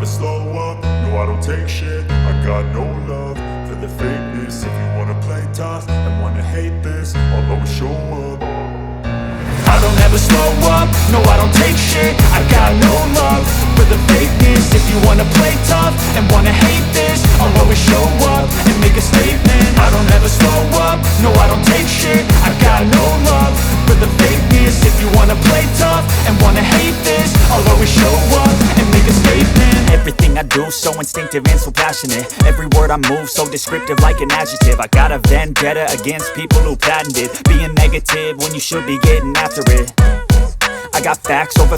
slow up, no I don't take shit. I got no love for the fakeness. If you wanna play tough and wanna hate this, I'll always show up. I don't ever slow up, no I don't take shit. I got no love for the fakeness. If you wanna play tough and wanna hate this, I'll always show up and make a statement. I don't ever slow up, no I don't take shit. I got no love for the fakeness. If you wanna play tough and wanna hate this, I'll always show up and make a statement. Everything I do so instinctive and so passionate. Every word I move so descriptive like an adjective. I got a vendetta against people who patented being negative when you should be getting after it. I got facts over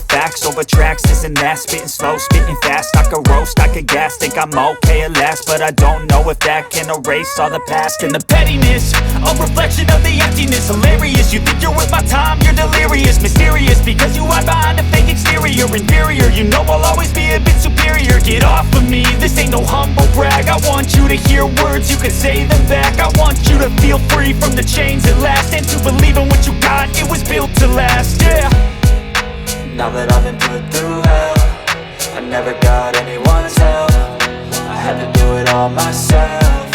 tracks, this and that. Spitting slow, spitting fast, I could roast, I could gas. Think I'm okay at last, but I don't know if that can erase all the past. And the pettiness, a reflection of the emptiness. Hilarious, you think you're worth my time, you're delirious. Mysterious, because you hide behind a fake exterior. Inferior, you know I'll always be a bit superior. Get off of me, this ain't no humble brag. I want you to hear words, you can say them back. I want you to feel free from the chains at last, and to believe in what you got, it was built to last, yeah. Now that I've been put through hell, I never got anyone's help. I had to do it all myself.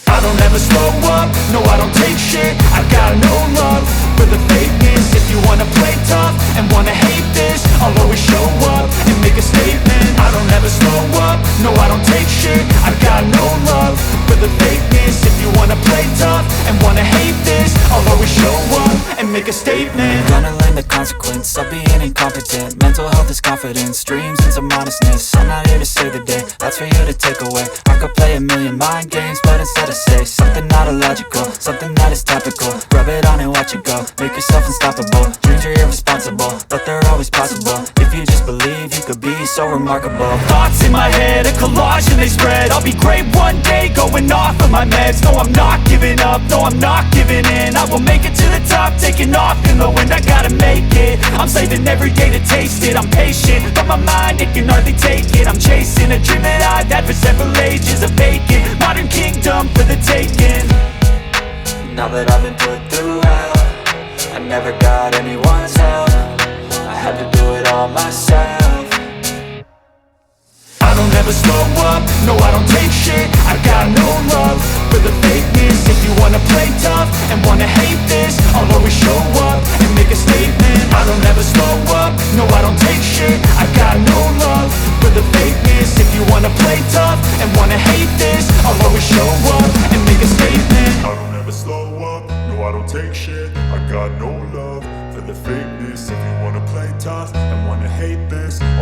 I don't ever slow up, no I don't take shit. I got no love for the fakeness. If you wanna play tough and wanna hate this, I'll always show up and make a statement. I don't ever slow up, no I don't take shit. I got no love for the fakeness. If you wanna play tough and wanna hate this, I'll always show up and make a statement. Gonna learn the consequence of being incompetent. Mental health is confidence, dreams and some honestness. I'm not here to save the day, that's for you to take away. I could play a million mind games, but instead I say something not illogical, something that is topical. Rub it on and watch it go, make yourself unstoppable. Dreams are irresponsible, but they're always possible. If you just believe, you could be so remarkable. Thoughts in my head, a collage and they spread. I'll be great one day, going off of my meds. No, I'm not giving up, no, I'm not giving in. I will make it to the top, taking off in the wind. I gotta make it, I'm saving every day to taste it. I'm patient, but my mind, it can hardly take it. I'm chasing a dream that I've had for several ages. A vacant, modern kingdom for the taking. Now that I've been put through hell, I never got anyone's help. I had to do it all myself. I don't ever slow up, no I don't take shit. I got no love for the fakeness. If you wanna play tough and wanna hate this, I'll always show up and make a statement. I don't ever slow up, no I don't take shit. I